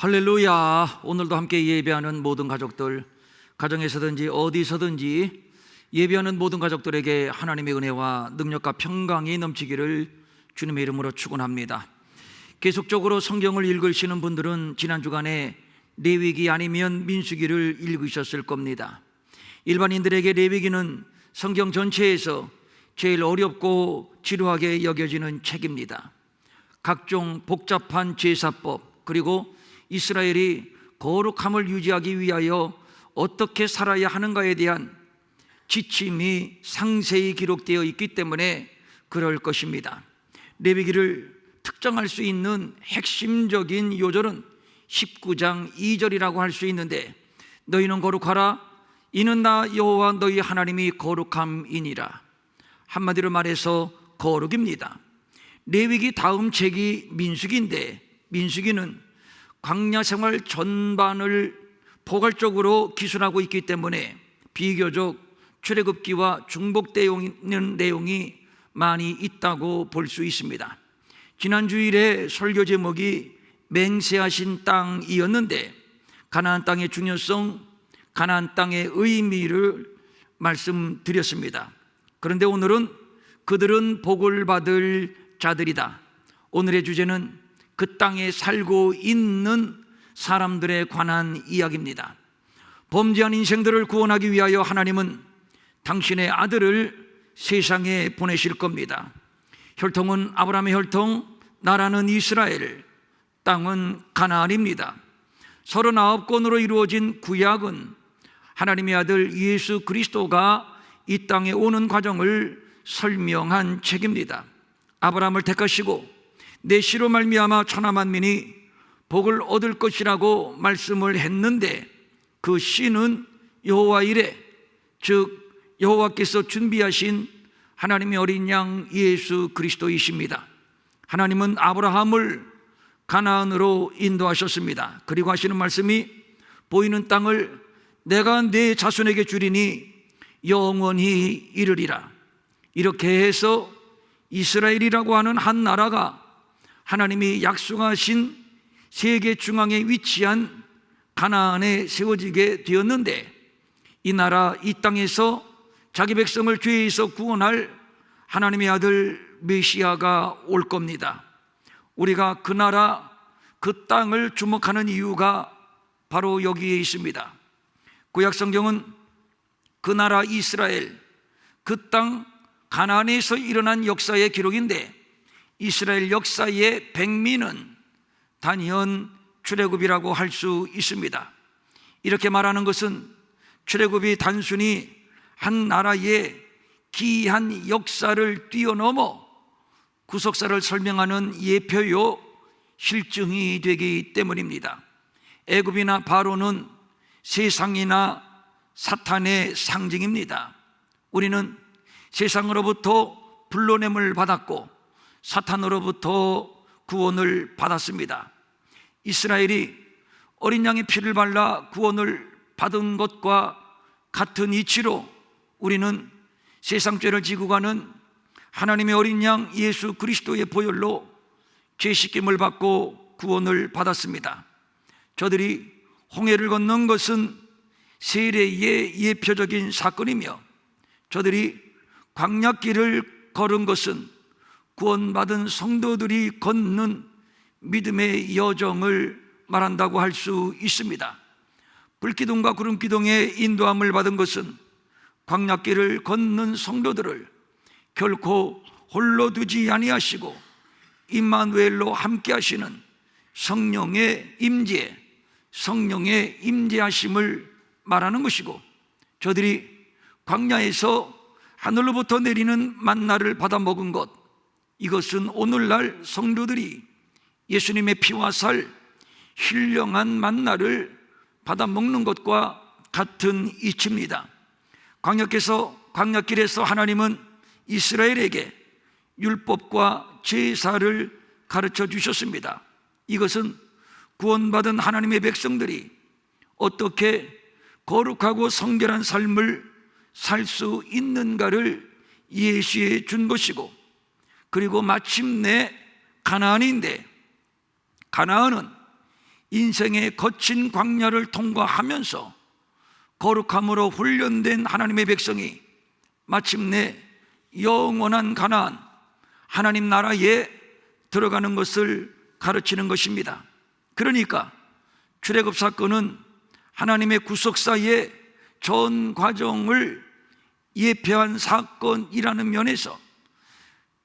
할렐루야. 오늘도 함께 예배하는 모든 가족들, 가정에서든지 어디서든지 예배하는 모든 가족들에게 하나님의 은혜와 능력과 평강이 넘치기를 주님의 이름으로 축원합니다. 계속적으로 성경을 읽으시는 분들은 지난 주간에 레위기 아니면 민수기를 읽으셨을 겁니다. 일반인들에게 레위기는 성경 전체에서 제일 어렵고 지루하게 여겨지는 책입니다. 각종 복잡한 제사법, 그리고 이스라엘이 거룩함을 유지하기 위하여 어떻게 살아야 하는가에 대한 지침이 상세히 기록되어 있기 때문에 그럴 것입니다. 레위기를 특정할 수 있는 핵심적인 요절은 19장 2절이라고 할 수 있는데, 너희는 거룩하라, 이는 나 여호와 너희 하나님이 거룩함이니라. 한마디로 말해서 거룩입니다. 레위기 다음 책이 민수기인데, 민수기는 광야 생활 전반을 포괄적으로 기술하고 있기 때문에 비교적 출애굽기와 중복되는 내용이 많이 있다고 볼 수 있습니다. 지난 주일에 설교 제목이 맹세하신 땅이었는데, 가나안 땅의 중요성, 가나안 땅의 의미를 말씀드렸습니다. 그런데 오늘은 그들은 복을 받을 자들이다. 오늘의 주제는 그 땅에 살고 있는 사람들에 관한 이야기입니다. 범죄한 인생들을 구원하기 위하여 하나님은 당신의 아들을 세상에 보내실 겁니다. 혈통은 아브라함의 혈통, 나라는 이스라엘, 땅은 가나안입니다. 39권으로 이루어진 구약은 하나님의 아들 예수 그리스도가 이 땅에 오는 과정을 설명한 책입니다. 아브라함을 택하시고 내 씨로 말미암아 천하 만민이 복을 얻을 것이라고 말씀을 했는데, 그 씨는 여호와 이레, 즉 여호와께서 준비하신 하나님의 어린 양 예수 그리스도이십니다. 하나님은 아브라함을 가나안으로 인도하셨습니다. 그리고 하시는 말씀이 보이는 땅을 내가 내 자손에게 주리니 영원히 이르리라. 이렇게 해서 이스라엘이라고 하는 한 나라가 하나님이 약속하신 세계 중앙에 위치한 가나안에 세워지게 되었는데, 이 나라, 이 땅에서 자기 백성을 죄에서 구원할 하나님의 아들 메시아가 올 겁니다. 우리가 그 나라, 그 땅을 주목하는 이유가 바로 여기에 있습니다. 구약 성경은 그 나라 이스라엘, 그 땅 가나안에서 일어난 역사의 기록인데, 이스라엘 역사의 백미는 단연 출애굽이라고 할 수 있습니다. 이렇게 말하는 것은 출애굽이 단순히 한 나라의 기이한 역사를 뛰어넘어 구속사를 설명하는 예표요 실증이 되기 때문입니다. 애굽이나 바로는 세상이나 사탄의 상징입니다. 우리는 세상으로부터 불러냄을 받았고 사탄으로부터 구원을 받았습니다. 이스라엘이 어린 양의 피를 발라 구원을 받은 것과 같은 이치로 우리는 세상 죄를 지고 가는 하나님의 어린 양 예수 그리스도의 보혈로 죄 씻김을 받고 구원을 받았습니다. 저들이 홍해를 건넌 것은 세례의 예표적인 사건이며, 저들이 광야길을 걸은 것은 구원받은 성도들이 걷는 믿음의 여정을 말한다고 할 수 있습니다. 불기둥과 구름기둥의 인도함을 받은 것은 광야길을 걷는 성도들을 결코 홀로 두지 아니하시고 임마누엘로 함께 하시는 성령의 임재, 성령의 임재하심을 말하는 것이고, 저들이 광야에서 하늘로부터 내리는 만나를 받아 먹은 것, 이것은 오늘날 성도들이 예수님의 피와 살 신령한 만나를 받아 먹는 것과 같은 이치입니다. 광야길에서 하나님은 이스라엘에게 율법과 제사를 가르쳐 주셨습니다. 이것은 구원받은 하나님의 백성들이 어떻게 거룩하고 성결한 삶을 살 수 있는가를 예시해 준 것이고, 그리고 마침내 가나안인데, 가나안은 인생의 거친 광야를 통과하면서 거룩함으로 훈련된 하나님의 백성이 마침내 영원한 가나안, 하나님 나라에 들어가는 것을 가르치는 것입니다. 그러니까 출애굽 사건은 하나님의 구속사의 전 과정을 예표한 사건이라는 면에서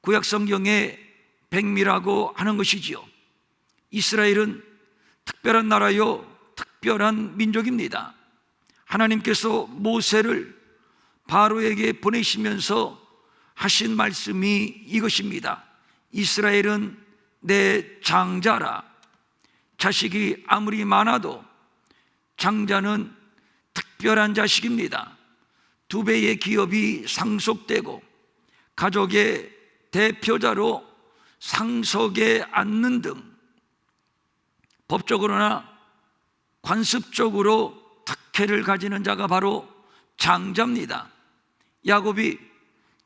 구약 성경의 백미라고 하는 것이지요. 이스라엘은 특별한 나라요, 특별한 민족입니다. 하나님께서 모세를 바로에게 보내시면서 하신 말씀이 이것입니다. 이스라엘은 내 장자라. 자식이 아무리 많아도 장자는 특별한 자식입니다. 두 배의 기업이 상속되고 가족의 대표자로 상석에 앉는 등 법적으로나 관습적으로 특혜를 가지는 자가 바로 장자입니다. 야곱이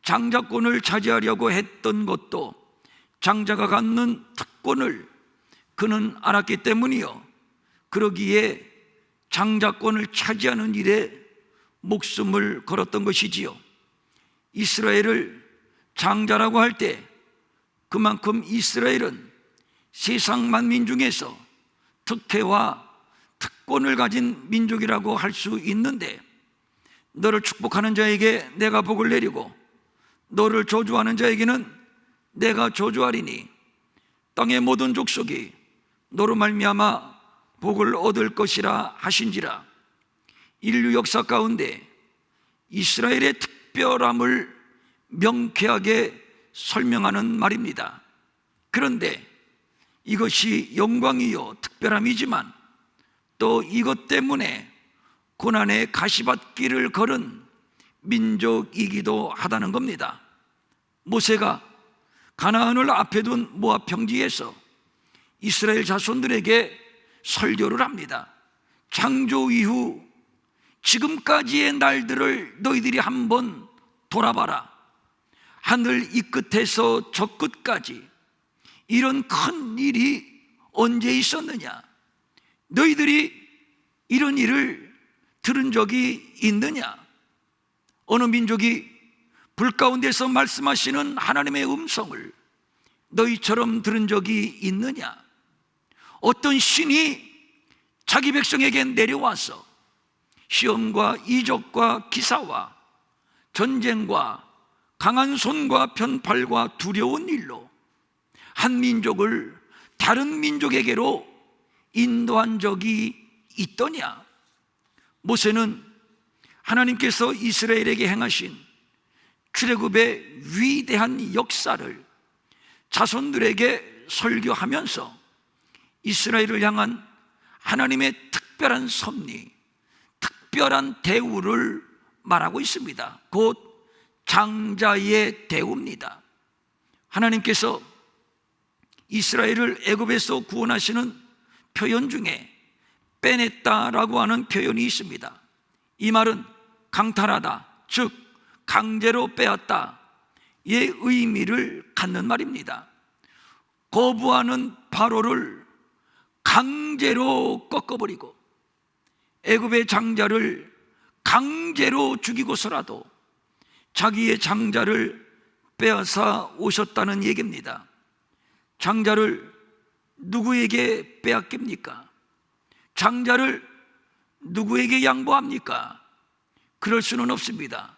장자권을 차지하려고 했던 것도 장자가 갖는 특권을 그는 알았기 때문이요, 그러기에 장자권을 차지하는 일에 목숨을 걸었던 것이지요. 이스라엘을 장자라고 할 때 그만큼 이스라엘은 세상 만민 중에서 특혜와 특권을 가진 민족이라고 할 수 있는데, 너를 축복하는 자에게 내가 복을 내리고 너를 저주하는 자에게는 내가 저주하리니 땅의 모든 족속이 너로 말미암아 복을 얻을 것이라 하신지라. 인류 역사 가운데 이스라엘의 특별함을 명쾌하게 설명하는 말입니다. 그런데 이것이 영광이요 특별함이지만 또 이것 때문에 고난의 가시밭길을 걸은 민족이기도 하다는 겁니다. 모세가 가나안을 앞에 둔 모압 평지에서 이스라엘 자손들에게 설교를 합니다. 창조 이후 지금까지의 날들을 너희들이 한번 돌아봐라. 하늘 이 끝에서 저 끝까지 이런 큰 일이 언제 있었느냐? 너희들이 이런 일을 들은 적이 있느냐? 어느 민족이 불 가운데서 말씀하시는 하나님의 음성을 너희처럼 들은 적이 있느냐? 어떤 신이 자기 백성에게 내려와서 시험과 이적과 기사와 전쟁과 강한 손과 편팔과 두려운 일로 한 민족을 다른 민족에게로 인도한 적이 있더냐? 모세는 하나님께서 이스라엘에게 행하신 출애굽의 위대한 역사를 자손들에게 설교하면서 이스라엘을 향한 하나님의 특별한 섭리, 특별한 대우를 말하고 있습니다. 곧 장자의 대우입니다. 하나님께서 이스라엘을 애굽에서 구원하시는 표현 중에 빼냈다라고 하는 표현이 있습니다. 이 말은 강탈하다, 즉 강제로 빼앗다의 의미를 갖는 말입니다. 거부하는 바로를 강제로 꺾어버리고 애굽의 장자를 강제로 죽이고서라도 자기의 장자를 빼앗아 오셨다는 얘기입니다. 장자를 누구에게 빼앗깁니까? 장자를 누구에게 양보합니까? 그럴 수는 없습니다.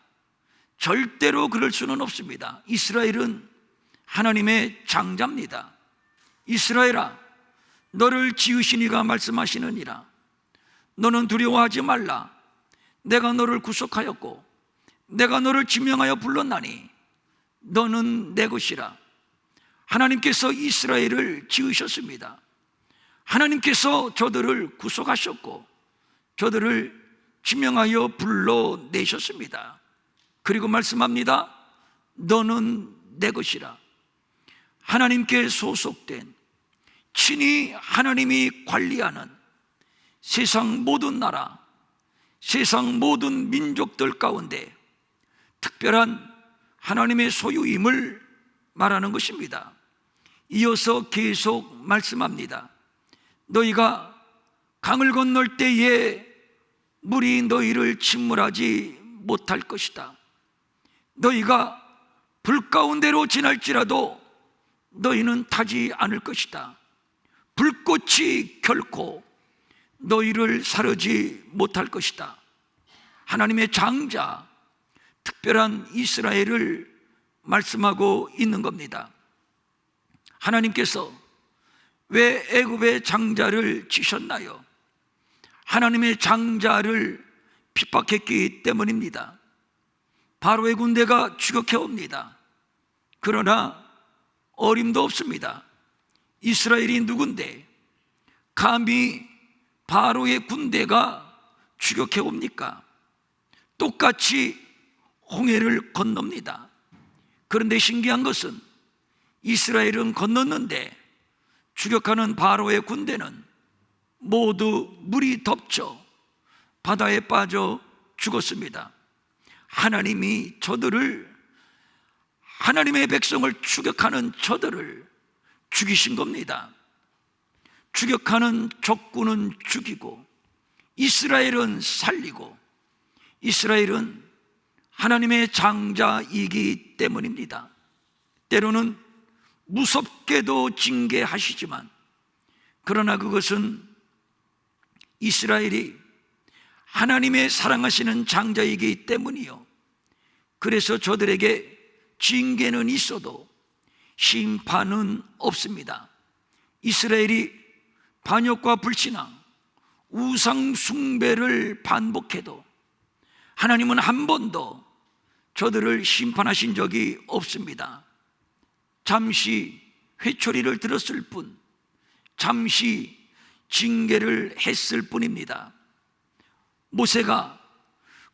절대로 그럴 수는 없습니다. 이스라엘은 하나님의 장자입니다. 이스라엘아, 너를 지으신 이가 말씀하시느니라. 너는 두려워하지 말라. 내가 너를 구속하였고 내가 너를 지명하여 불렀나니 너는 내 것이라. 하나님께서 이스라엘을 지으셨습니다. 하나님께서 저들을 구속하셨고 저들을 지명하여 불러내셨습니다. 그리고 말씀합니다. 너는 내 것이라. 하나님께 소속된, 친히 하나님이 관리하는 세상 모든 나라, 세상 모든 민족들 가운데 특별한 하나님의 소유임을 말하는 것입니다. 이어서 계속 말씀합니다. 너희가 강을 건널 때에 물이 너희를 침몰하지 못할 것이다. 너희가 불 가운데로 지날지라도 너희는 타지 않을 것이다. 불꽃이 결코 너희를 사르지 못할 것이다. 하나님의 장자, 특별한 이스라엘을 말씀하고 있는 겁니다. 하나님께서 왜 애굽의 장자를 치셨나요? 하나님의 장자를 핍박했기 때문입니다. 바로의 군대가 추격해 옵니다. 그러나 어림도 없습니다. 이스라엘이 누군데 감히 바로의 군대가 추격해 옵니까? 똑같이 홍해를 건넙니다. 그런데 신기한 것은 이스라엘은 건넜는데 추격하는 바로의 군대는 모두 물이 덮쳐 바다에 빠져 죽었습니다. 하나님이 하나님의 백성을 추격하는 저들을 죽이신 겁니다. 추격하는 적군은 죽이고 이스라엘은 살리고, 이스라엘은 하나님의 장자이기 때문입니다. 때로는 무섭게도 징계하시지만, 그러나 그것은 이스라엘이 하나님의 사랑하시는 장자이기 때문이요, 그래서 저들에게 징계는 있어도 심판은 없습니다. 이스라엘이 반역과 불신앙, 우상 숭배를 반복해도 하나님은 한 번도 저들을 심판하신 적이 없습니다. 잠시 회초리를 들었을 뿐, 잠시 징계를 했을 뿐입니다. 모세가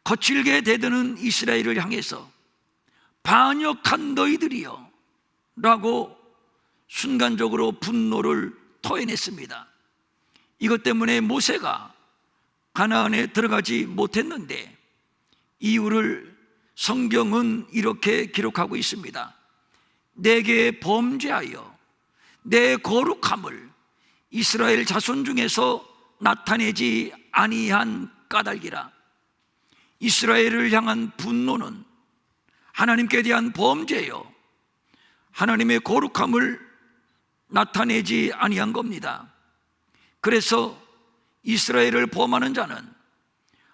거칠게 대드는 이스라엘을 향해서 반역한 너희들이여 라고 순간적으로 분노를 토해냈습니다. 이것 때문에 모세가 가나안에 들어가지 못했는데, 이유를 성경은 이렇게 기록하고 있습니다. 내게 범죄하여 내 거룩함을 이스라엘 자손 중에서 나타내지 아니한 까닭이라. 이스라엘을 향한 분노는 하나님께 대한 범죄요, 하나님의 거룩함을 나타내지 아니한 겁니다. 그래서 이스라엘을 범하는 자는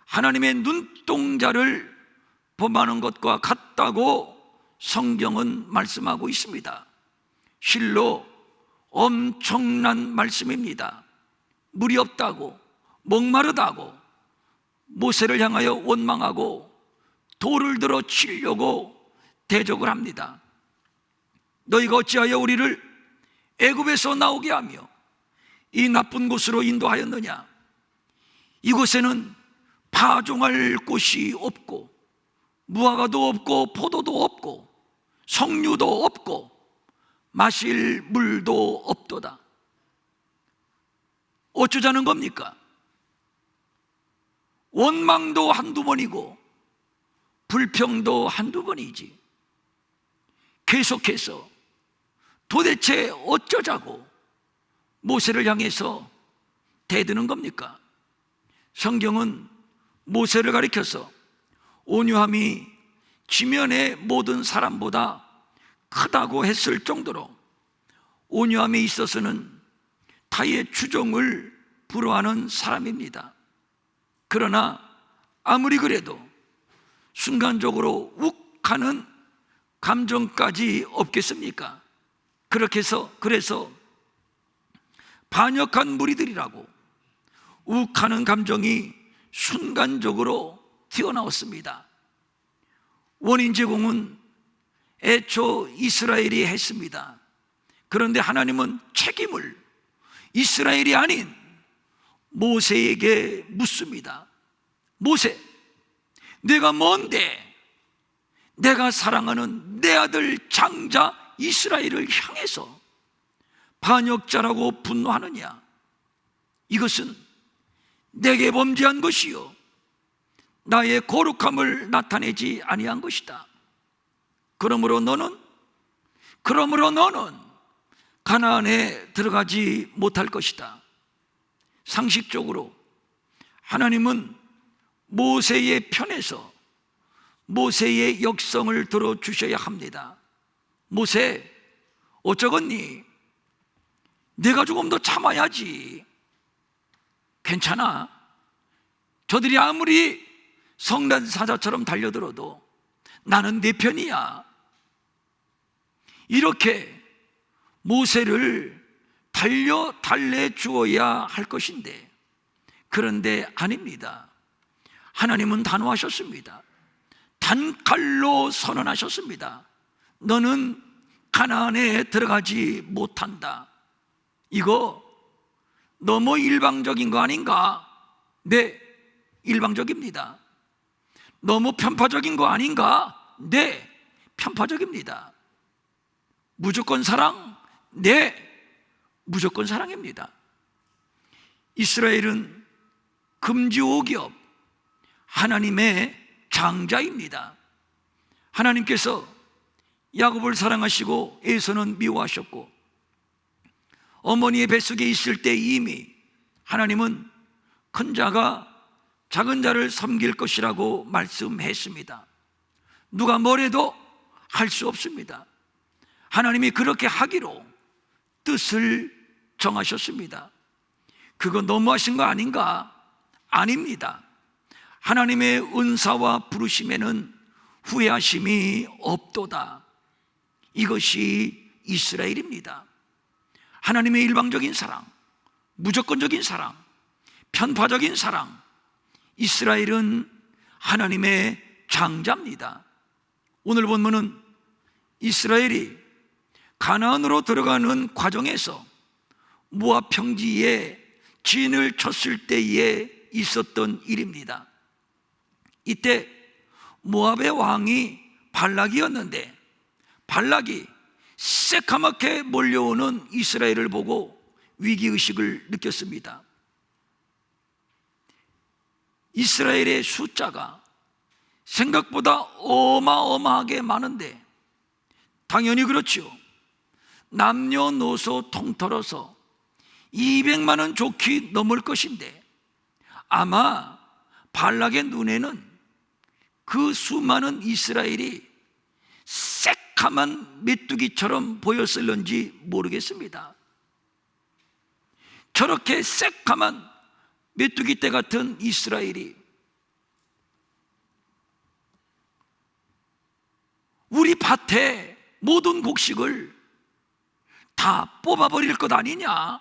하나님의 눈동자를 범하는 것과 같다고 성경은 말씀하고 있습니다. 실로 엄청난 말씀입니다. 물이 없다고, 목마르다고 모세를 향하여 원망하고 돌을 들어 치려고 대적을 합니다. 너희가 어찌하여 우리를 애굽에서 나오게 하며 이 나쁜 곳으로 인도하였느냐? 이곳에는 파종할 곳이 없고 무화과도 없고 포도도 없고 석류도 없고 마실 물도 없도다. 어쩌자는 겁니까? 원망도 한두 번이고 불평도 한두 번이지, 계속해서 도대체 어쩌자고 모세를 향해서 대드는 겁니까? 성경은 모세를 가리켜서 온유함이 지면의 모든 사람보다 크다고 했을 정도로 온유함에 있어서는 타의 추종을 불허하는 사람입니다. 그러나 아무리 그래도 순간적으로 욱하는 감정까지 없겠습니까? 그래서 반역한 무리들이라고 욱하는 감정이 순간적으로 튀어나왔습니다. 원인 제공은 애초 이스라엘이 했습니다. 그런데 하나님은 책임을 이스라엘이 아닌 모세에게 묻습니다. 모세, 내가 뭔데 내가 사랑하는 내 아들 장자 이스라엘을 향해서 반역자라고 분노하느냐? 이것은 내게 범죄한 것이요 나의 거룩함을 나타내지 아니한 것이다. 그러므로 너는 가나안에 들어가지 못할 것이다. 상식적으로 하나님은 모세의 편에서 모세의 역성을 들어주셔야 합니다. 모세, 어쩌겠니? 내가 조금 더 참아야지. 괜찮아. 저들이 아무리 성난 사자처럼 달려들어도 나는 내 편이야. 이렇게 모세를 달래주어야 할 것인데, 그런데 아닙니다. 하나님은 단호하셨습니다. 단칼로 선언하셨습니다. 너는 가나안에 들어가지 못한다. 이거 너무 일방적인 거 아닌가? 네, 일방적입니다. 너무 편파적인 거 아닌가? 네, 편파적입니다. 무조건 사랑? 네, 무조건 사랑입니다. 이스라엘은 금지오기업, 하나님의 장자입니다. 하나님께서 야곱을 사랑하시고 에서는 미워하셨고, 어머니의 뱃속에 있을 때 이미 하나님은 큰 자가 작은 자를 섬길 것이라고 말씀했습니다. 누가 뭐래도 할 수 없습니다. 하나님이 그렇게 하기로 뜻을 정하셨습니다. 그거 너무하신 거 아닌가? 아닙니다. 하나님의 은사와 부르심에는 후회하심이 없도다. 이것이 이스라엘입니다. 하나님의 일방적인 사랑, 무조건적인 사랑, 편파적인 사랑. 이스라엘은 하나님의 장자입니다. 오늘 본문은 이스라엘이 가나안으로 들어가는 과정에서 모압 평지에 진을 쳤을 때에 있었던 일입니다. 이때 모압의 왕이 발락이었는데, 발락이 새카맣게 몰려오는 이스라엘을 보고 위기의식을 느꼈습니다. 이스라엘의 숫자가 생각보다 어마어마하게 많은데, 당연히 그렇죠. 남녀노소 통틀어서 200만은 좋게 넘을 것인데, 아마 발락의 눈에는 그 수많은 이스라엘이 새카만 메뚜기처럼 보였을런지 모르겠습니다. 저렇게 새카만 메뚜기 떼 같은 이스라엘이 우리 밭에 모든 곡식을 다 뽑아버릴 것 아니냐?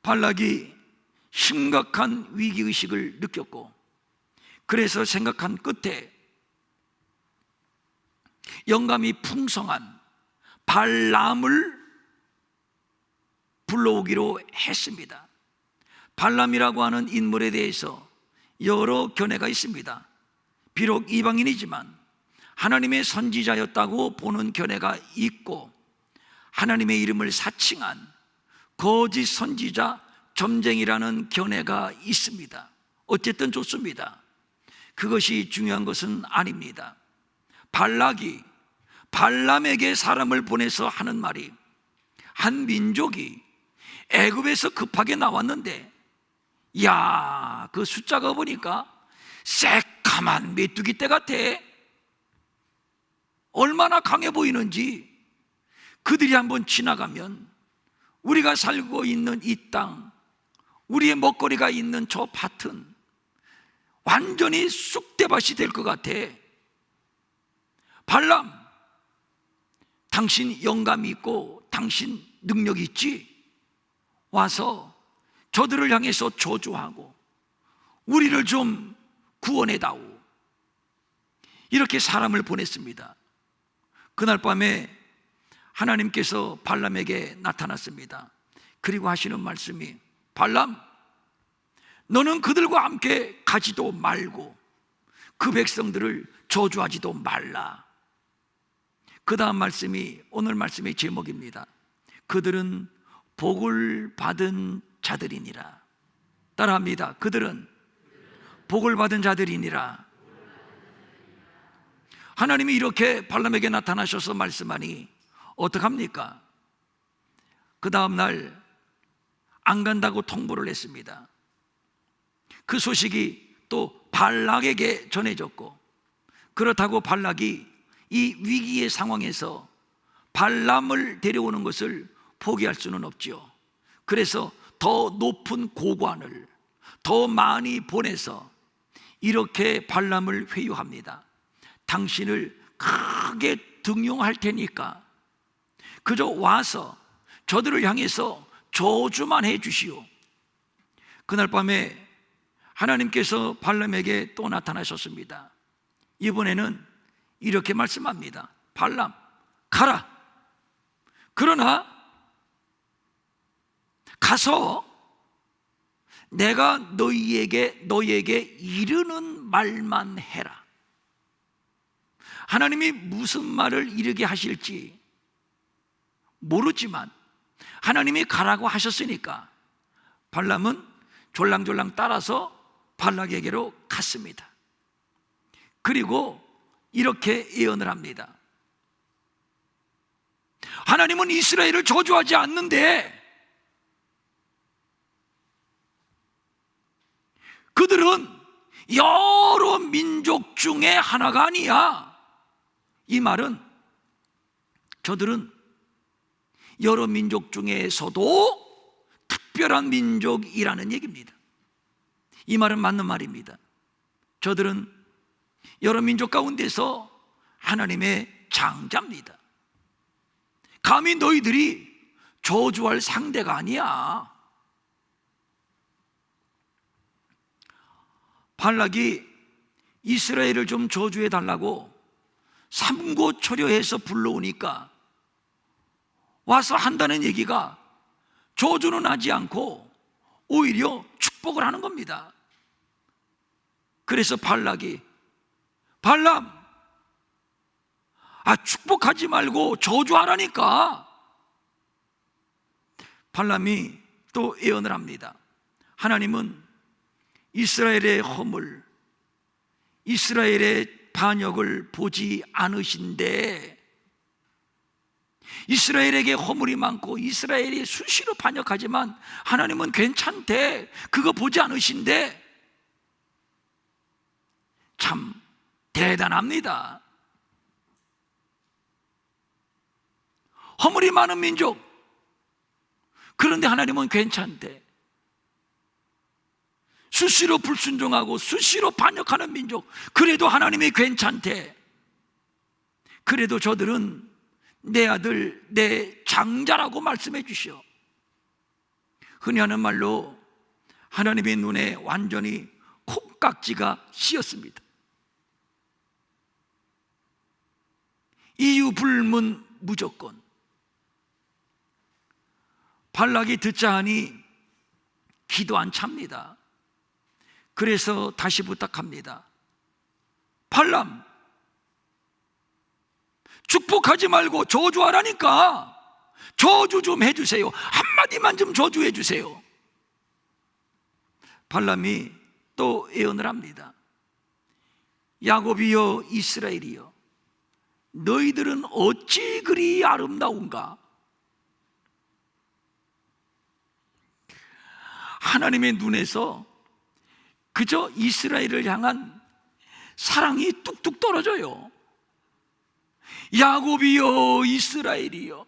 발락이 심각한 위기의식을 느꼈고, 그래서 생각한 끝에 영감이 풍성한 발람을 불러오기로 했습니다. 발람이라고 하는 인물에 대해서 여러 견해가 있습니다. 비록 이방인이지만 하나님의 선지자였다고 보는 견해가 있고, 하나님의 이름을 사칭한 거짓 선지자 점쟁이라는 견해가 있습니다. 어쨌든 좋습니다. 그것이 중요한 것은 아닙니다. 발락이 발람에게 사람을 보내서 하는 말이, 한 민족이 애굽에서 급하게 나왔는데, 야, 그 숫자가 보니까 새카만 메뚜기 떼 같아. 얼마나 강해 보이는지. 그들이 한번 지나가면 우리가 살고 있는 이 땅, 우리의 먹거리가 있는 저 밭은 완전히 쑥대밭이 될 것 같아. 발람, 당신 영감이 있고 당신 능력이 있지? 와서 저들을 향해서 저주하고 우리를 좀 구원해다오. 이렇게 사람을 보냈습니다. 그날 밤에 하나님께서 발람에게 나타났습니다. 그리고 하시는 말씀이, 발람, 너는 그들과 함께 가지도 말고 그 백성들을 저주하지도 말라. 그 다음 말씀이 오늘 말씀의 제목입니다. 그들은 복을 받은 자들이니라. 따라합니다. 그들은 복을 받은 자들이니라. 하나님이 이렇게 발람에게 나타나셔서 말씀하니 어떡합니까? 그 다음날 안 간다고 통보를 했습니다. 그 소식이 또 발락에게 전해졌고, 그렇다고 발락이 이 위기의 상황에서 발람을 데려오는 것을 포기할 수는 없죠. 그래서 더 높은 고관을 더 많이 보내서 이렇게 발람을 회유합니다. 당신을 크게 등용할 테니까 그저 와서 저들을 향해서 저주만 해 주시오. 그날 밤에 하나님께서 발람에게 또 나타나셨습니다. 이번에는 이렇게 말씀합니다. 발람, 가라. 그러나 가서 내가 너희에게 이르는 말만 해라. 하나님이 무슨 말을 이르게 하실지 모르지만 하나님이 가라고 하셨으니까 발람은 졸랑졸랑 따라서 발락에게로 갔습니다. 그리고 이렇게 예언을 합니다. 하나님은 이스라엘을 저주하지 않는데 그들은 여러 민족 중에 하나가 아니야. 이 말은 저들은 여러 민족 중에서도 특별한 민족이라는 얘기입니다. 이 말은 맞는 말입니다. 저들은 여러 민족 가운데서 하나님의 장자입니다. 감히 너희들이 저주할 상대가 아니야. 발락이 이스라엘을 좀 저주해 달라고 삼고초려해서 불러오니까 와서 한다는 얘기가 저주는 하지 않고 오히려 축복을 하는 겁니다. 그래서 발락이 발람, 축복하지 말고 저주하라니까. 발람이 또 예언을 합니다. 하나님은 이스라엘의 허물, 이스라엘의 반역을 보지 않으신데 이스라엘에게 허물이 많고 이스라엘이 수시로 반역하지만 하나님은 괜찮대. 그거 보지 않으신데. 참 대단합니다. 허물이 많은 민족, 그런데 하나님은 괜찮대. 수시로 불순종하고 수시로 반역하는 민족, 그래도 하나님이 괜찮대. 그래도 저들은 내 아들, 내 장자라고 말씀해 주시오. 흔히 하는 말로 하나님의 눈에 완전히 콩깍지가 씌었습니다. 이유 불문 무조건. 발락이 듣자 하니 기도 안 찹니다. 그래서 다시 부탁합니다. 발람, 축복하지 말고 저주하라니까. 저주 좀 해주세요. 한마디만 좀 저주해 주세요. 발람이 또 예언을 합니다. 야곱이여 이스라엘이여, 너희들은 어찌 그리 아름다운가. 하나님의 눈에서 그저 이스라엘을 향한 사랑이 뚝뚝 떨어져요. 야곱이여 이스라엘이여,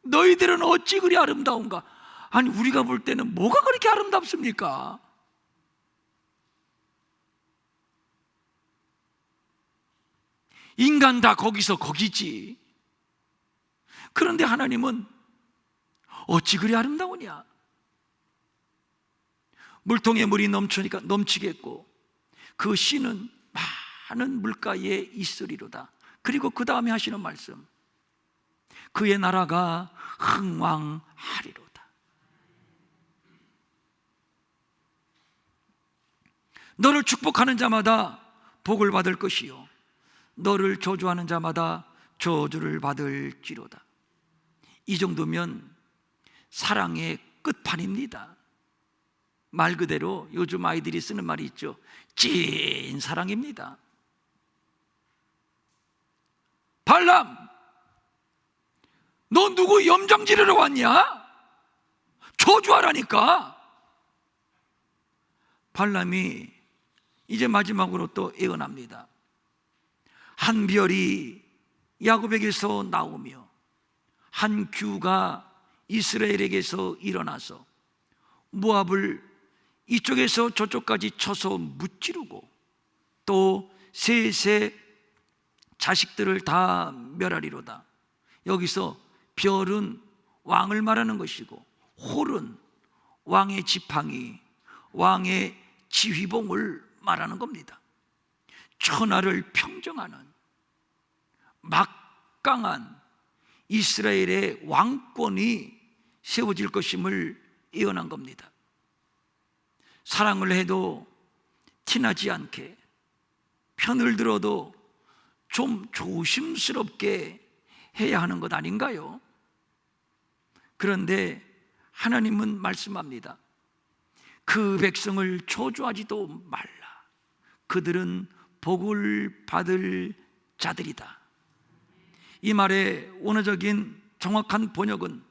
너희들은 어찌 그리 아름다운가. 아니, 우리가 볼 때는 뭐가 그렇게 아름답습니까? 인간 다 거기서 거기지. 그런데 하나님은 어찌 그리 아름다우냐. 물통에 물이 넘치니까 넘치겠고 그 씨는 많은 물가에 있으리로다. 그리고 그 다음에 하시는 말씀, 그의 나라가 흥왕하리로다. 너를 축복하는 자마다 복을 받을 것이요 너를 저주하는 자마다 저주를 받을지로다. 이 정도면 사랑의 끝판입니다. 말 그대로 요즘 아이들이 쓰는 말이 있죠. 찐 사랑입니다. 발람, 너 누구 염장 지르러 왔냐? 저주하라니까. 발람이 이제 마지막으로 또 예언합니다. 한 별이 야곱에게서 나오며 한 규가 이스라엘에게서 일어나서 모압을 이쪽에서 저쪽까지 쳐서 무찌르고 또 셋의 자식들을 다 멸하리로다. 여기서 별은 왕을 말하는 것이고 홀은 왕의 지팡이, 왕의 지휘봉을 말하는 겁니다. 천하를 평정하는 막강한 이스라엘의 왕권이 세워질 것임을 예언한 겁니다. 사랑을 해도 티나지 않게, 편을 들어도 좀 조심스럽게 해야 하는 것 아닌가요? 그런데 하나님은 말씀합니다. 그 백성을 저주하지도 말라. 그들은 복을 받을 자들이다. 이 말의 원어적인 정확한 번역은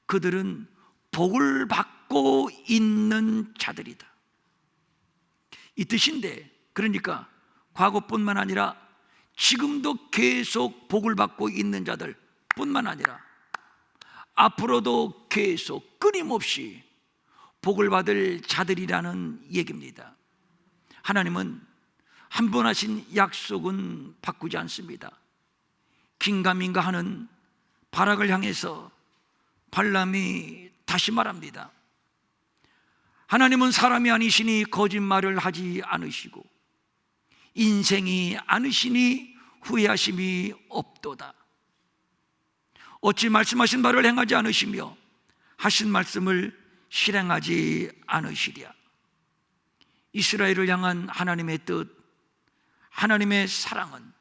그들은 복을 받고 있는 자들이다, 이 뜻인데, 그러니까 과거뿐만 아니라 지금도 계속 복을 받고 있는 자들 뿐만 아니라 앞으로도 계속 끊임없이 복을 받을 자들이라는 얘기입니다. 하나님은 한 번 하신 약속은 바꾸지 않습니다. 긴가민가 하는 바락을 향해서 발람이 다시 말합니다. 하나님은 사람이 아니시니 거짓말을 하지 않으시고 인생이 아니시니 후회하심이 없도다. 어찌 말씀하신 바를 행하지 않으시며 하신 말씀을 실행하지 않으시랴. 이스라엘을 향한 하나님의 뜻, 하나님의 사랑은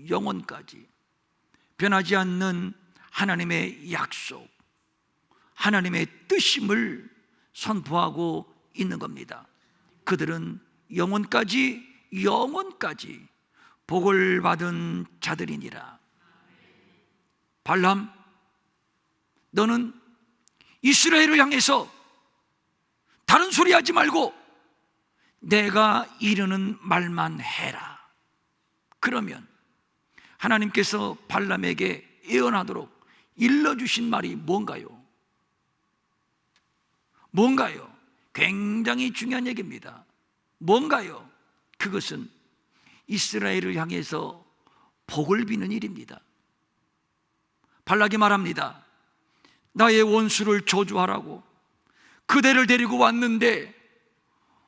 영원까지 변하지 않는 하나님의 약속, 하나님의 뜻임을 선포하고 있는 겁니다. 그들은 영원까지 복을 받은 자들이니라. 발람, 너는 이스라엘을 향해서 다른 소리 하지 말고 내가 이르는 말만 해라. 그러면 하나님께서 발람에게 예언하도록 일러주신 말이 뭔가요? 굉장히 중요한 얘기입니다. 뭔가요? 그것은 이스라엘을 향해서 복을 비는 일입니다. 발락이 말합니다. 나의 원수를 저주하라고 그대를 데리고 왔는데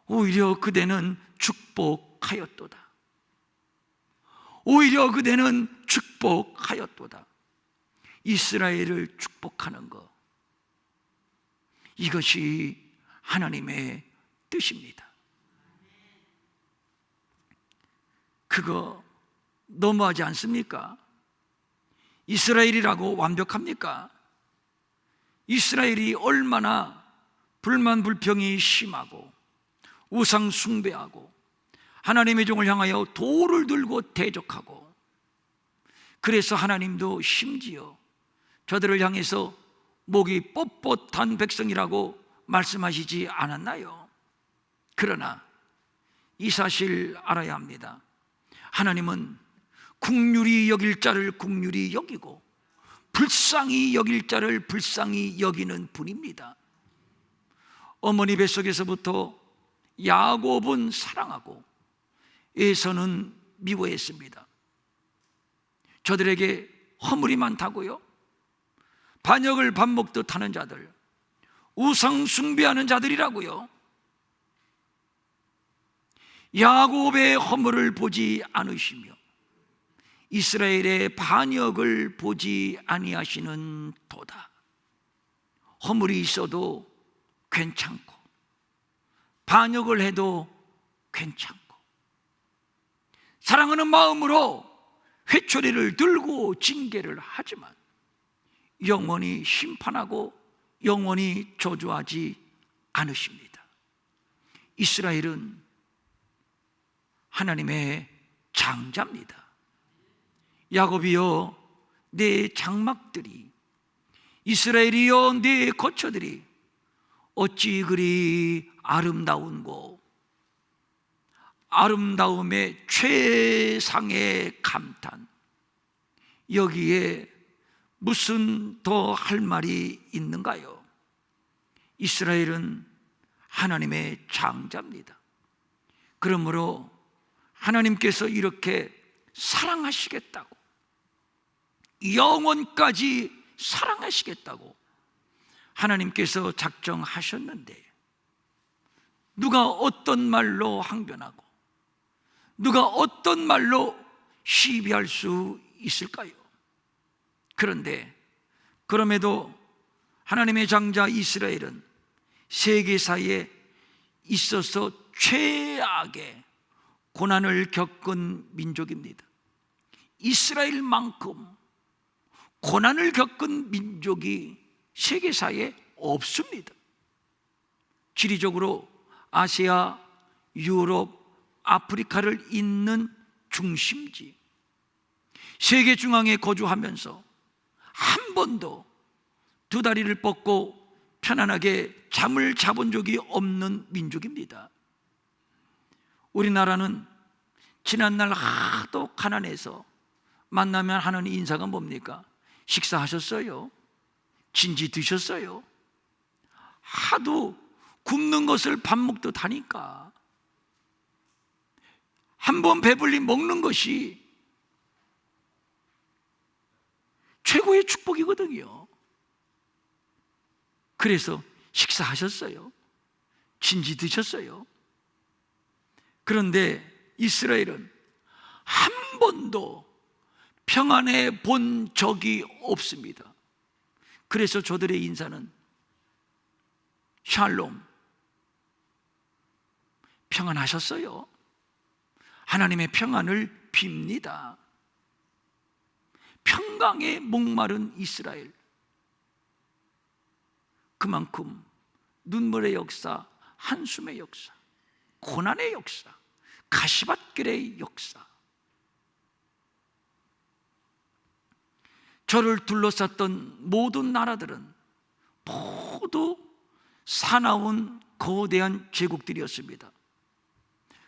오히려 그대는 축복하였도다. 이스라엘을 축복하는 것, 이것이 하나님의 뜻입니다. 그거 너무하지 않습니까? 이스라엘이라고 완벽합니까? 이스라엘이 얼마나 불만 불평이 심하고 우상 숭배하고 하나님의 종을 향하여 돌을 들고 대적하고, 그래서 하나님도 심지어 저들을 향해서 목이 뻣뻣한 백성이라고 말씀하시지 않았나요? 그러나 이 사실 알아야 합니다. 하나님은 긍휼히 여길 자를 긍휼히 여기고 불쌍히 여길 자를 불쌍히 여기는 분입니다. 어머니 뱃속에서부터 야곱은 사랑하고 에서는 미워했습니다. 저들에게 허물이 많다고요? 반역을 밥 먹듯 하는 자들, 우상 숭배하는 자들이라고요? 야곱의 허물을 보지 않으시며 이스라엘의 반역을 보지 아니하시는 도다. 허물이 있어도 괜찮고 반역을 해도 괜찮고 사랑하는 마음으로 회초리를 들고 징계를 하지만 영원히 심판하고 영원히 저주하지 않으십니다. 이스라엘은 하나님의 장자입니다. 야곱이여, 내 장막들이 이스라엘이여 네 거처들이 어찌 그리 아름다운고. 아름다움의 최상의 감탄. 여기에 무슨 더 할 말이 있는가요? 이스라엘은 하나님의 장자입니다. 그러므로 하나님께서 이렇게 사랑하시겠다고, 영원까지 사랑하시겠다고 하나님께서 작정하셨는데, 누가 어떤 말로 항변하고 누가 어떤 말로 시비할 수 있을까요? 그런데 그럼에도 하나님의 장자 이스라엘은 세계사에 있어서 최악의 고난을 겪은 민족입니다. 이스라엘만큼 고난을 겪은 민족이 세계사에 없습니다. 지리적으로 아시아, 유럽, 아프리카를 잇는 중심지, 세계 중앙에 거주하면서 한 번도 두 다리를 뻗고 편안하게 잠을 자본 적이 없는 민족입니다. 우리나라는 지난날 하도 가난해서 만나면 하는 인사가 뭡니까? 식사하셨어요? 진지 드셨어요? 하도 굶는 것을 밥 먹듯 하니까 한 번 배불리 먹는 것이 최고의 축복이거든요. 그래서 식사하셨어요? 진지 드셨어요? 그런데 이스라엘은 한 번도 평안해 본 적이 없습니다. 그래서 저들의 인사는 샬롬, 평안하셨어요? 하나님의 평안을 빕니다. 평강에 목마른 이스라엘, 그만큼 눈물의 역사, 한숨의 역사, 고난의 역사, 가시밭길의 역사, 저를 둘러쌌던 모든 나라들은 모두 사나운 거대한 제국들이었습니다.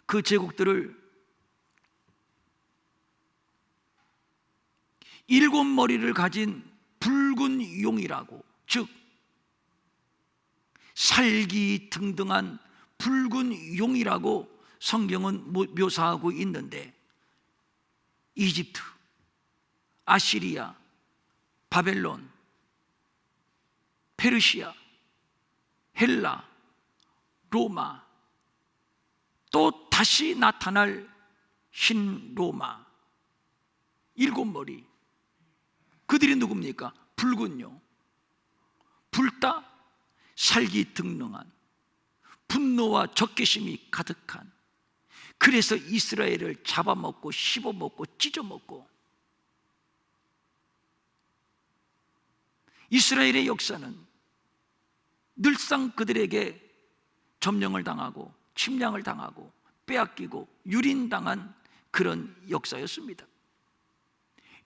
그 제국들을 일곱 머리를 가진 붉은 용이라고, 즉 살기등등한 붉은 용이라고 성경은 묘사하고 있는데, 이집트, 아시리아, 바벨론, 페르시아, 헬라, 로마, 또 다시 나타날 신로마, 일곱 머리, 그들이 누굽니까? 붉은 용, 불타 살기등등한, 분노와 적개심이 가득한, 그래서 이스라엘을 잡아먹고 씹어먹고 찢어먹고, 이스라엘의 역사는 늘상 그들에게 점령을 당하고 침략을 당하고 빼앗기고 유린당한 그런 역사였습니다.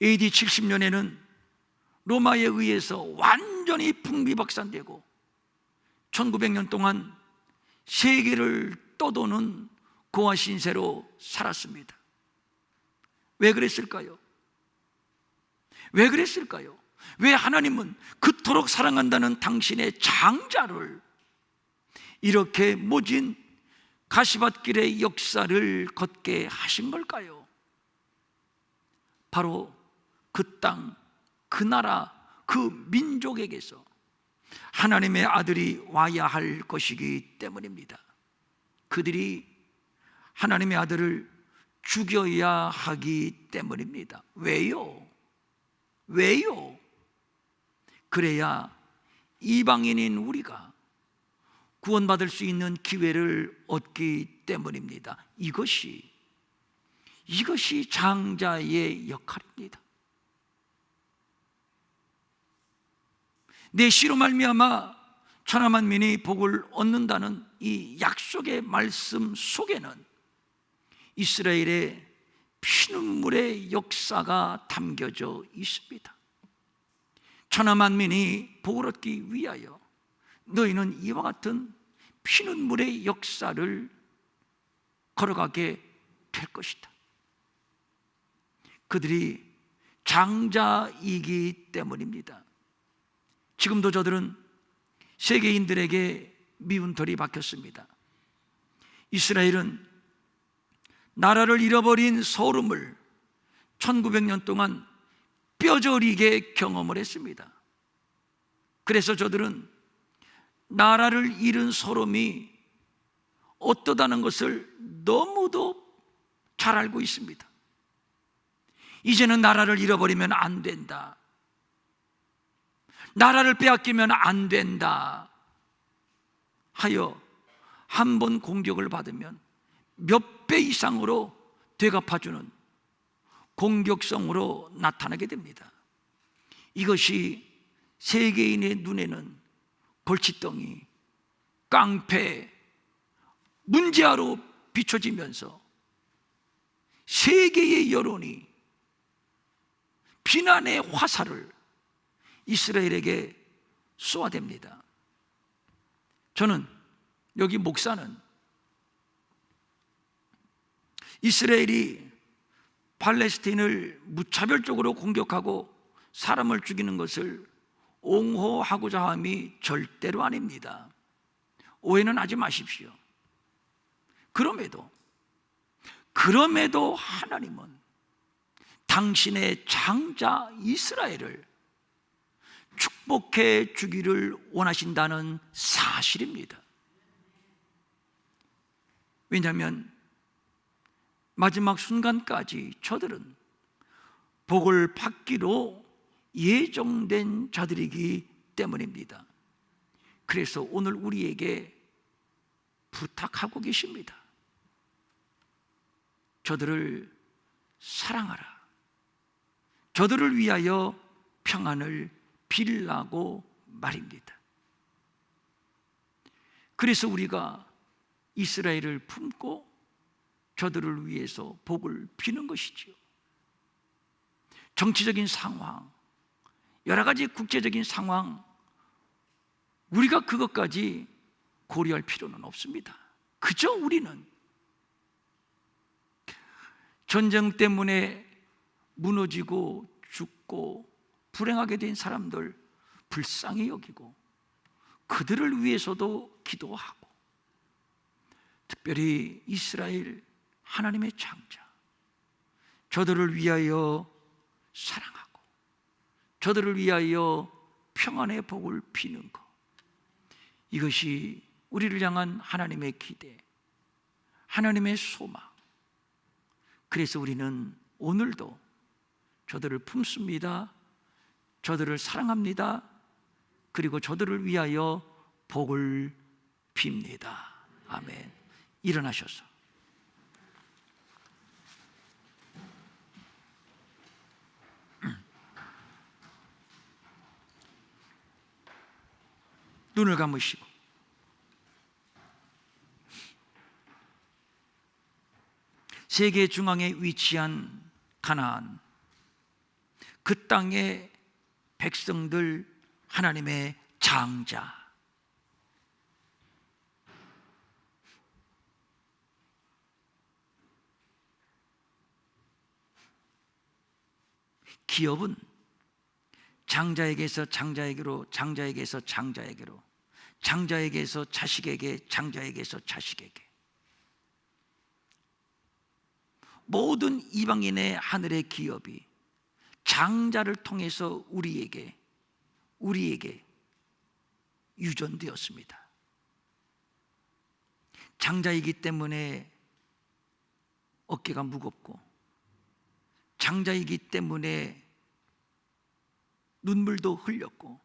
AD 70년에는 로마에 의해서 완전히 풍비박산되고 1900년 동안 세계를 떠도는 고아 신세로 살았습니다. 왜 그랬을까요? 왜 그랬을까요? 왜 하나님은 그토록 사랑한다는 당신의 장자를 이렇게 모진 가시밭길의 역사를 걷게 하신 걸까요? 바로 그 땅, 그 나라, 그 민족에게서 하나님의 아들이 와야 할 것이기 때문입니다. 그들이 하나님의 아들을 죽여야 하기 때문입니다. 왜요? 왜요? 그래야 이방인인 우리가 구원받을 수 있는 기회를 얻기 때문입니다. 이것이 장자의 역할입니다. 내 씨로 말미암아 천하 만민이 복을 얻는다는 이 약속의 말씀 속에는 이스라엘의 피눈물의 역사가 담겨져 있습니다. 천하 만민이 복을 얻기 위하여 너희는 이와 같은 피눈물의 역사를 걸어가게 될 것이다. 그들이 장자이기 때문입니다. 지금도 저들은 세계인들에게 미운 털이 박혔습니다. 이스라엘은 나라를 잃어버린 소름을 1900년 동안 뼈저리게 경험을 했습니다. 그래서 저들은 나라를 잃은 소름이 어떠다는 것을 너무도 잘 알고 있습니다. 이제는 나라를 잃어버리면 안 된다, 나라를 빼앗기면 안 된다 하여 한 번 공격을 받으면 몇 배 이상으로 되갚아주는 공격성으로 나타나게 됩니다. 이것이 세계인의 눈에는 골칫덩이, 깡패, 문제아로 비춰지면서 세계의 여론이 비난의 화살을 이스라엘에게 쏘아댑니다. 저는, 여기 목사는 이스라엘이 팔레스틴을 무차별적으로 공격하고 사람을 죽이는 것을 옹호하고자 함이 절대로 아닙니다. 오해는 하지 마십시오. 그럼에도 하나님은 당신의 장자 이스라엘을 축복해 주기를 원하신다는 사실입니다. 왜냐하면 마지막 순간까지 저들은 복을 받기로 예정된 자들이기 때문입니다. 그래서 오늘 우리에게 부탁하고 계십니다. 저들을 사랑하라. 저들을 위하여 평안을 빌라고 말입니다. 그래서 우리가 이스라엘을 품고 저들을 위해서 복을 비는 것이지요. 정치적인 상황, 여러 가지 국제적인 상황, 우리가 그것까지 고려할 필요는 없습니다. 그저 우리는 전쟁 때문에 무너지고 죽고 불행하게 된 사람들 불쌍히 여기고 그들을 위해서도 기도하고, 특별히 이스라엘 하나님의 장자, 저들을 위하여 사랑하고 저들을 위하여 평안의 복을 비는 것, 이것이 우리를 향한 하나님의 기대, 하나님의 소망. 그래서 우리는 오늘도 저들을 품습니다. 저들을 사랑합니다. 그리고 저들을 위하여 복을 빕니다. 아멘. 일어나셔서 눈을 감으시고 세계 중앙에 위치한 가나안, 그 땅의 백성들, 하나님의 장자, 기업은 장자에게서 장자에게로, 장자에게서 장자에게로, 장자에게서 자식에게, 장자에게서 자식에게, 모든 이방인의 하늘의 기업이 장자를 통해서 우리에게 유전되었습니다. 장자이기 때문에 어깨가 무겁고, 장자이기 때문에 눈물도 흘렸고,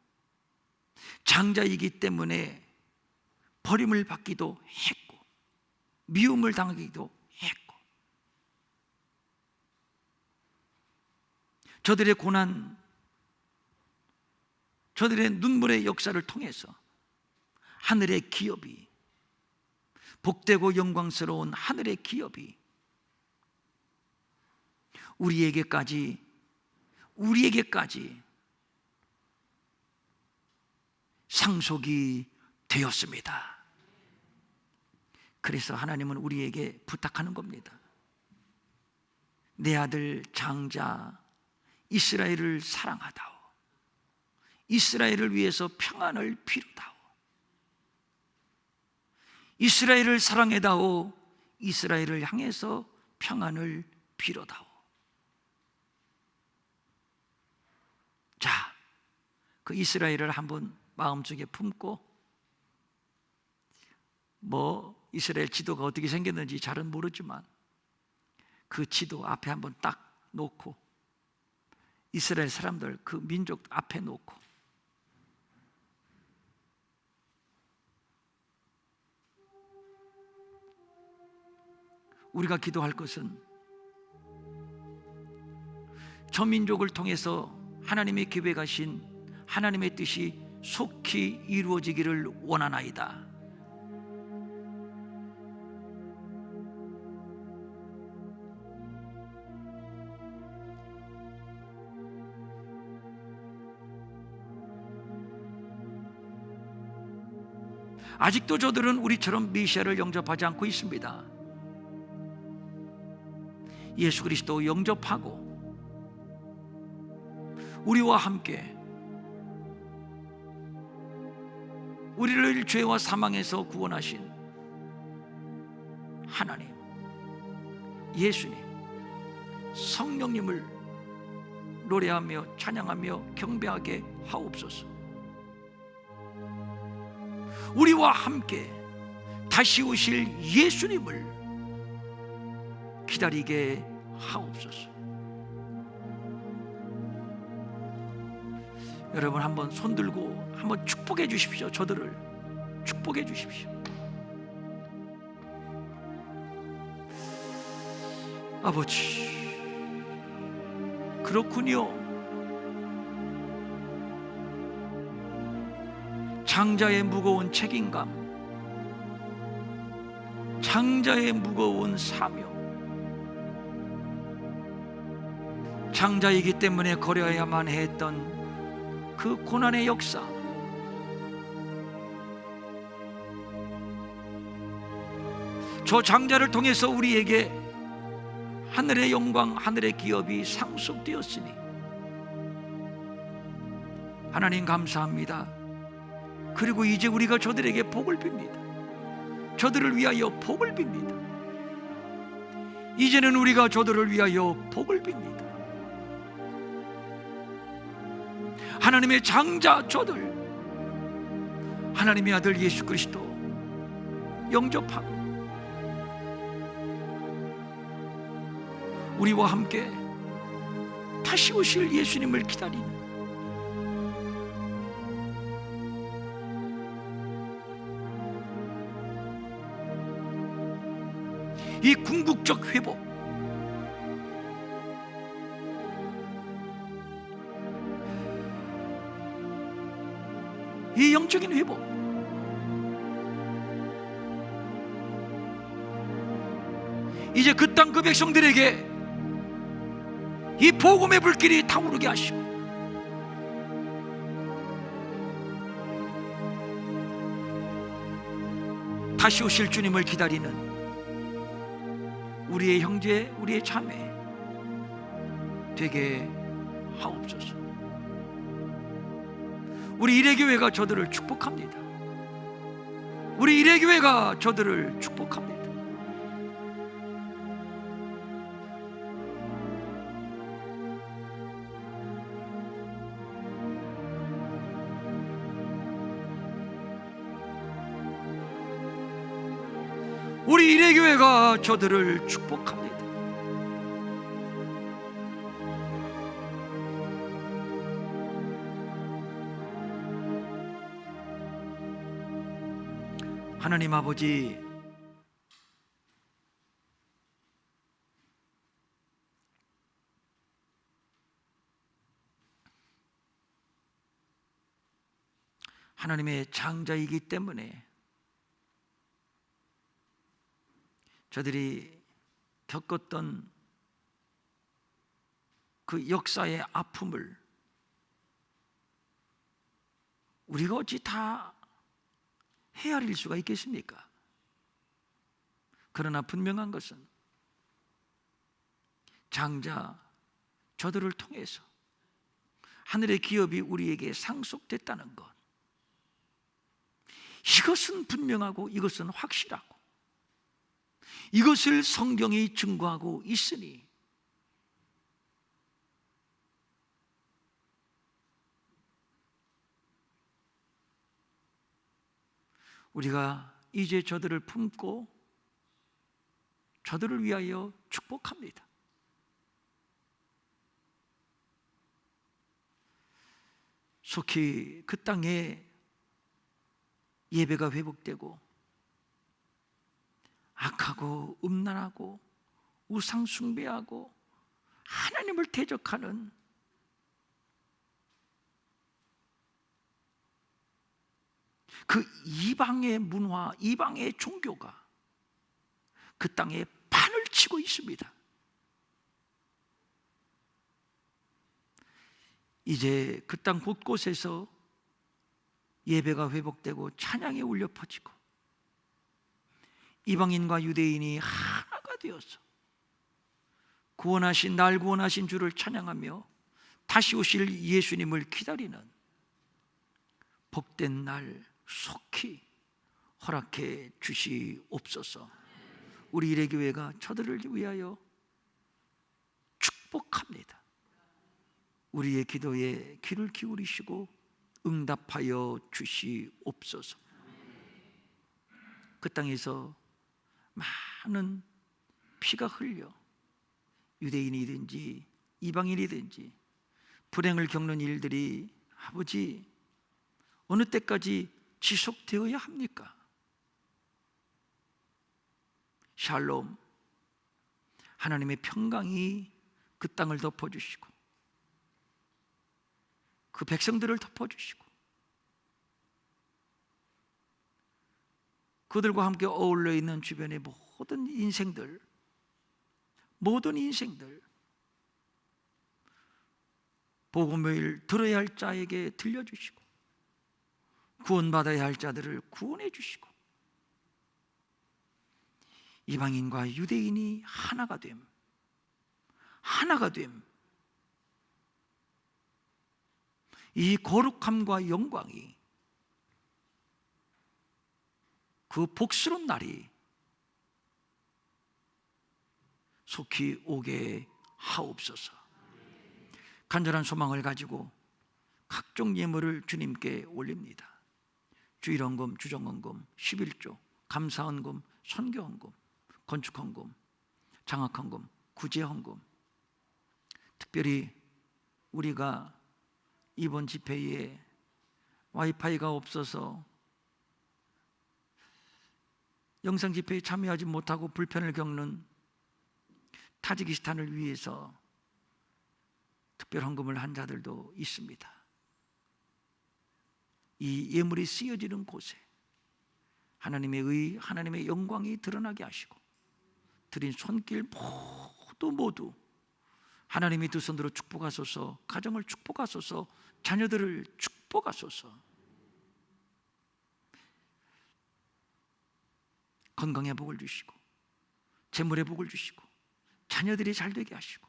장자이기 때문에 버림을 받기도 했고, 미움을 당하기도 했고, 저들의 고난, 저들의 눈물의 역사를 통해서 하늘의 기업이, 복되고 영광스러운 하늘의 기업이 우리에게까지 상속이 되었습니다. 그래서 하나님은 우리에게 부탁하는 겁니다. 내 아들 장자 이스라엘을 사랑하다오. 이스라엘을 위해서 평안을 빌어다오. 이스라엘을 사랑해다오. 이스라엘을 향해서 평안을 빌어다오. 자, 그 이스라엘을 한번 마음속에 품고, 이스라엘 지도가 어떻게 생겼는지 잘은 모르지만 그 지도 앞에 한번 딱 놓고, 이스라엘 사람들 그 민족 앞에 놓고, 우리가 기도할 것은 저 민족을 통해서 하나님의 계획하신 하나님의 뜻이 속히 이루어지기를 원하나이다. 아직도 저들은 우리처럼 메시아를 영접하지 않고 있습니다. 예수 그리스도 영접하고 우리와 함께 우리를 죄와 사망에서 구원하신 하나님, 예수님, 성령님을 노래하며 찬양하며 경배하게 하옵소서. 우리와 함께 다시 오실 예수님을 기다리게 하옵소서. 여러분 한번 손 들고 한번 축복해 주십시오. 저들을 축복해 주십시오. 아버지, 그렇군요. 장자의 무거운 책임감, 장자의 무거운 사명, 장자이기 때문에 거려야만 했던 그 고난의 역사, 저 장자를 통해서 우리에게 하늘의 영광, 하늘의 기업이 상속되었으니 하나님 감사합니다. 그리고 이제 우리가 저들에게 복을 빕니다. 저들을 위하여 복을 빕니다. 이제는 우리가 저들을 위하여 복을 빕니다. 하나님의 장자 저들, 하나님의 아들 예수 그리스도 영접하고 우리와 함께 다시 오실 예수님을 기다리는 이 궁극적 회복, 이 영적인 회복, 이제 그 땅 그 백성들에게 이 복음의 불길이 타오르게 하시고 다시 오실 주님을 기다리는 우리의 형제, 우리의 자매 되게 하옵소서. 우리 이레교회가 저들을 축복합니다. 우리 이레교회가 저들을 축복합니다. 우리 이레교회가 저들을 축복합니다. 하나님 아버지, 하나님의 장자이기 때문에 저들이 겪었던 그 역사의 아픔을 우리가 어찌 다 헤아릴 수가 있겠습니까? 그러나 분명한 것은 장자 저들을 통해서 하늘의 기업이 우리에게 상속됐다는 것, 이것은 분명하고 이것은 확실하고 이것을 성경이 증거하고 있으니 우리가 이제 저들을 품고 저들을 위하여 축복합니다. 속히 그 땅에 예배가 회복되고 악하고 음란하고 우상 숭배하고 하나님을 대적하는 그 이방의 문화, 이방의 종교가 그 땅에 판을 치고 있습니다. 이제 그 땅 곳곳에서 예배가 회복되고 찬양이 울려 퍼지고 이방인과 유대인이 하나가 되어서 날 구원하신 주를 찬양하며 다시 오실 예수님을 기다리는 복된 날 속히 허락해 주시옵소서. 우리 이레교회가 저들을 위하여 축복합니다. 우리의 기도에 귀를 기울이시고 응답하여 주시옵소서. 그 땅에서 많은 피가 흘려 유대인이든지 이방인이든지 불행을 겪는 일들이 아버지 어느 때까지 지속되어야 합니까? 샬롬, 하나님의 평강이 그 땅을 덮어주시고 그 백성들을 덮어주시고 그들과 함께 어울려 있는 주변의 모든 인생들 복음을 들어야 할 자에게 들려주시고 구원받아야 할 자들을 구원해 주시고 이방인과 유대인이 하나가 됨 이 거룩함과 영광이 그 복스러운 날이 속히 오게 하옵소서. 간절한 소망을 가지고 각종 예물을 주님께 올립니다. 주일헌금, 주정헌금, 11조, 감사헌금, 선교헌금, 건축헌금, 장학헌금, 구제헌금, 특별히 우리가 이번 집회에 와이파이가 없어서 영상 집회에 참여하지 못하고 불편을 겪는 타지키스탄을 위해서 특별 헌금을 한 자들도 있습니다. 이 예물이 쓰여지는 곳에 하나님의 영광이 드러나게 하시고 드린 손길 모두 하나님이 두 손으로 축복하소서. 가정을 축복하소서. 자녀들을 축복하소서. 건강의 복을 주시고 재물의 복을 주시고 자녀들이 잘 되게 하시고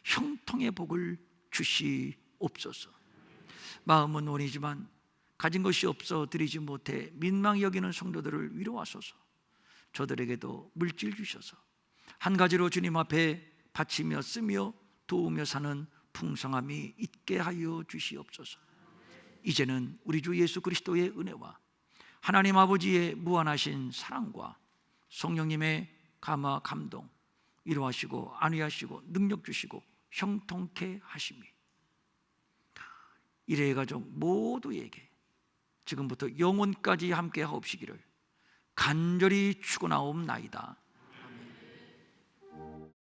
형통의 복을 주시옵소서. 마음은 원이지만 가진 것이 없어 드리지 못해 민망히 여기는 성도들을 위로하소서. 저들에게도 물질 주셔서 한 가지로 주님 앞에 바치며 쓰며 도우며 사는 풍성함이 있게 하여 주시옵소서. 이제는 우리 주 예수 그리스도의 은혜와 하나님 아버지의 무한하신 사랑과 성령님의 감화 감동 위로하시고 안위하시고 능력 주시고 형통케 하심이 이레의 가족 모두에게 지금부터 영원까지 함께 하옵시기를 간절히 축원하옵나이다.